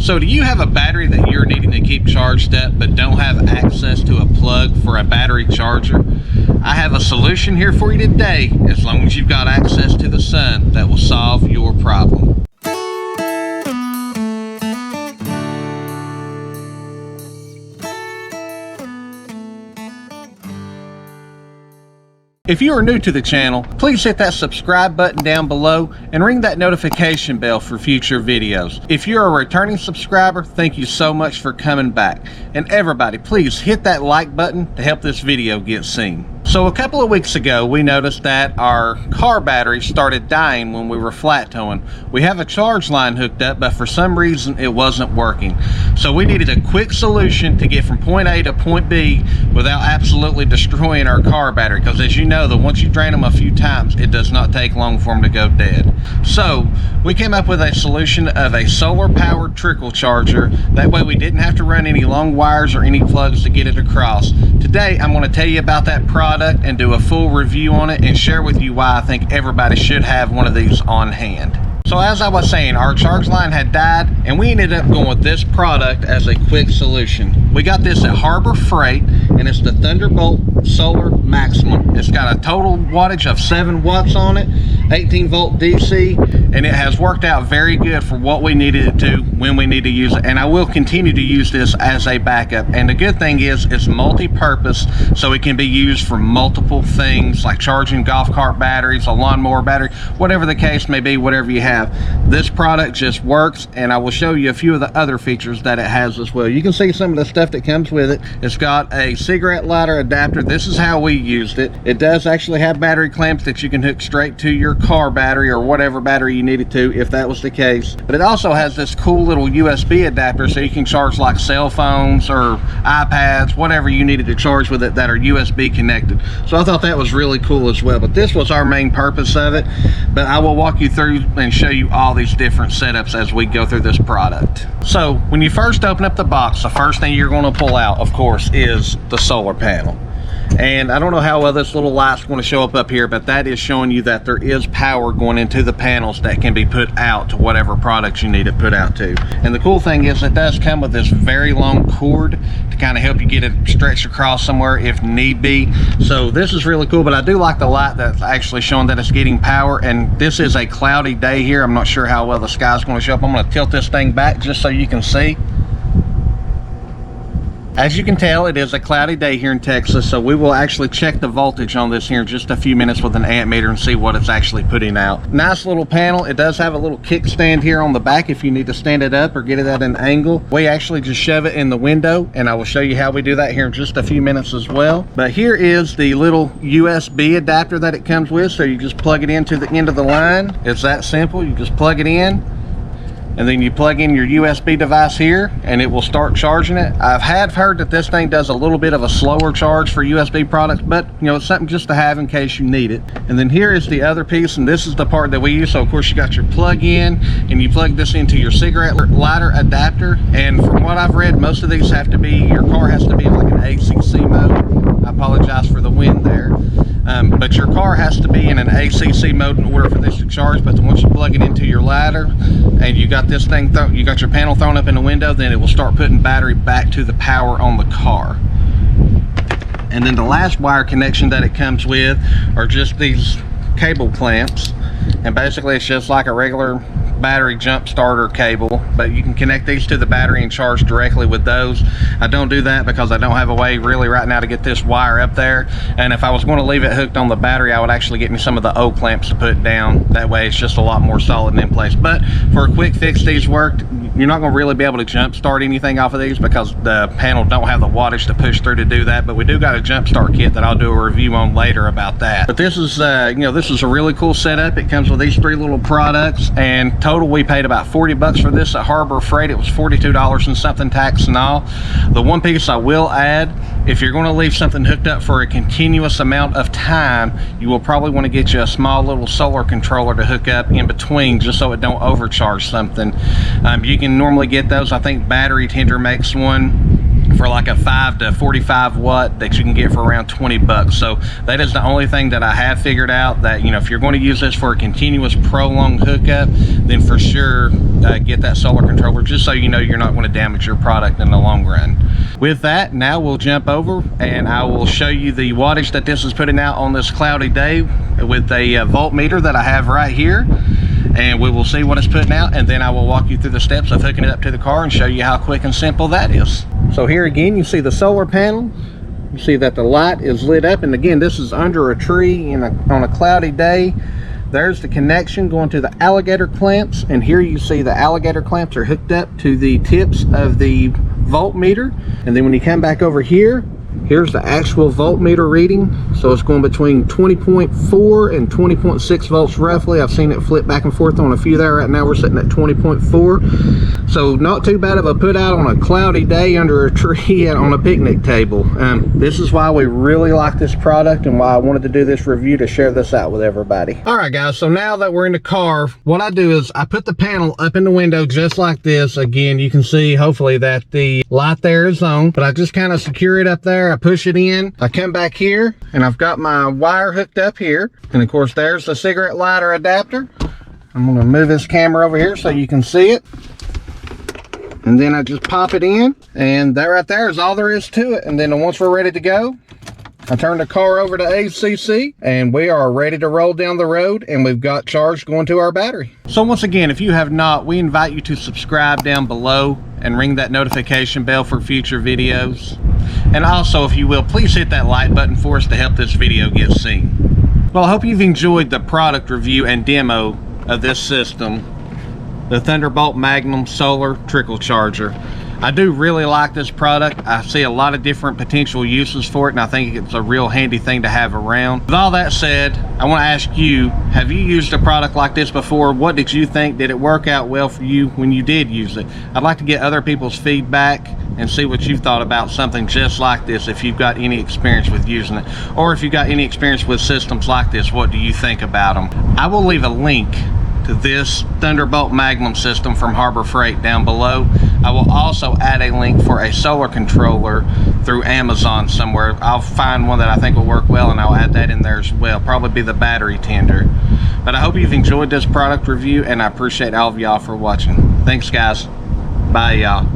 So do you have a battery that you're needing to keep charged up but don't have access to a plug for a battery charger? I have a solution here for you today, as long as you've got access to the sun, that will solve your problem. If you are new to the channel, please hit that subscribe button down below and ring that notification bell for future videos. If you're a returning subscriber, thank you so much for coming back. And everybody, please hit that like button to help this video get seen. So a couple of weeks ago, we noticed that our car battery started dying when we were flat towing. We have a charge line hooked up, but for some reason it wasn't working. So we needed a quick solution to get from point A to point B without absolutely destroying our car battery, because as you know, that once you drain them a few times, it does not take long for them to go dead. So we came up with a solution of a solar powered trickle charger. That way we didn't have to run any long wires or any plugs to get it across. Today I'm going to tell you about that product and do a full review on it and share with you why I think everybody should have one of these on hand. So as I was saying, our charge line had died and we ended up going with this product as a quick solution. We got this at Harbor Freight and it's the Thunderbolt Solar Maximum. It's got a total wattage of 7 watts on it, 18 volt DC, and it has worked out very good for what we needed it to when we need to use it. And I will continue to use this as a backup. And the good thing is it's multi-purpose, so it can be used for multiple things like charging golf cart batteries, a lawnmower battery, whatever the case may be, whatever you have. This product just works, and I will show you a few of the other features that it has as well. You can see some of the stuff that comes with it. It's got a cigarette lighter adapter. This is how we used it. It does actually have battery clamps that you can hook straight to your car battery or whatever battery you need it to, if that was the case. But it also has this cool little USB adapter, so you can charge like cell phones or iPads, whatever you needed to charge with it that are USB connected. So I thought that was really cool as well. But this was our main purpose of it. But I will walk you through and show you all these different setups as we go through this product. So when you first open up the box, the first thing you're going to pull out, of course, is the solar panel. And I don't know how well this little light's going to show up here, but that is showing you that there is power going into the panels that can be put out to whatever products you need it put out to. And the cool thing is it does come with this very long cord to kind of help you get it stretched across somewhere if need be. So this is really cool, but I do like the light that's actually showing that it's getting power. And this is a cloudy day here. I'm not sure how well the sky's going to show up. I'm going to tilt this thing back just so you can see. As you can tell, it is a cloudy day here in Texas, so we will actually check the voltage on this here in just a few minutes with an amp meter and see what it's actually putting out. Nice little panel. It does have a little kickstand here on the back if you need to stand it up or get it at an angle. We actually just shove it in the window, and I will show you how we do that here in just a few minutes as well. But here is the little USB adapter that it comes with, so you just plug it into the end of the line. It's that simple. You just plug it in, and then you plug in your USB device here and it will start charging it. I've heard that this thing does a little bit of a slower charge for USB products, but you know, it's something just to have in case you need it. And then here is the other piece, and this is the part that we use. So of course you got your plug in, and you plug this into your cigarette lighter adapter. And from what I've read, most of these have to be, your car has to be in like an ACC mode. I apologize for the wind there. But your car has to be in an ACC mode in order for this to charge. But once you plug it into your ladder and you got this thing, you got your panel thrown up in the window, then it will start putting battery back to the power on the car. And then the last wire connection that it comes with are just these cable clamps, and basically it's just like a regular battery jump starter cable, but you can connect these to the battery and charge directly with those. I don't do that because I don't have a way really right now to get this wire up there, and if I was going to leave it hooked on the battery, I would actually get me some of the O clamps to put down. That way it's just a lot more solid and in place. But for a quick fix, these worked. You're not going to really be able to jump start anything off of these because the panel don't have the wattage to push through to do that, but we do got a jump start kit that I'll do a review on later about that. But this is you know, this is a really cool setup. It comes with these 3 little products, and total we paid about 40 bucks for this at Harbor Freight. It was $42 and something, tax and all. The one piece I will add, if you're going to leave something hooked up for a continuous amount of time, you will probably want to get you a small little solar controller to hook up in between, just so it don't overcharge something. You can normally get those. I think Battery Tender makes one. for like a 5 to 45 watt that you can get for around 20 bucks. So that is the only thing that I have figured out, that, you know, if you're going to use this for a continuous prolonged hookup, then for sure get that solar controller, just so you know you're not going to damage your product in the long run. With that, now we'll jump over and I will show you the wattage that this is putting out on this cloudy day with a voltmeter that I have right here, and we will see what it's putting out, and then I will walk you through the steps of hooking it up to the car and show you how quick and simple that is. So here again, you see the solar panel. You see that the light is lit up, and again, this is under a tree on a cloudy day. There's the connection going to the alligator clamps, and here you see the alligator clamps are hooked up to the tips of the voltmeter. And then when you come back over here, here's the actual voltmeter reading. So it's going between 20.4 and 20.6 volts roughly. I've seen it flip back and forth on a few there. Right now we're sitting at 20.4. So not too bad of a put out on a cloudy day under a tree and on a picnic table. This is why we really like this product and why I wanted to do this review, to share this out with everybody. All right guys, so now that we're in the car, what I do is I put the panel up in the window just like this. Again, you can see hopefully that the light there is on, but I just kind of secure it up there. I push it in, I come back here, and I've got my wire hooked up here, and of course there's the cigarette lighter adapter. I'm going to move this camera over here so you can see it, and then I just pop it in, and that right there is all there is to it. And then once we're ready to go, I turn the car over to ACC, and we are ready to roll down the road, and we've got charge going to our battery. So once again, if you have not, we invite you to subscribe down below and ring that notification bell for future videos. And also, if you will, please hit that like button for us to help this video get seen. Well, I hope you've enjoyed the product review and demo of this system, the Thunderbolt Magnum Solar Trickle Charger. I do really like this product. I see a lot of different potential uses for it, and I think it's a real handy thing to have around. With all that said, I want to ask you, have you used a product like this before? What did you think? Did it work out well for you when you did use it? I'd like to get other people's feedback and see what you thought about something just like this, if you've got any experience with using it, or if you've got any experience with systems like this, what do you think about them? I will leave a link to this Thunderbolt Magnum system from Harbor Freight down below. I will also add a link for a solar controller through Amazon somewhere. I'll find one that I think will work well, and I'll add that in there as well. Probably be the battery tender. But I hope you've enjoyed this product review, and I appreciate all of y'all for watching. Thanks guys. Bye y'all.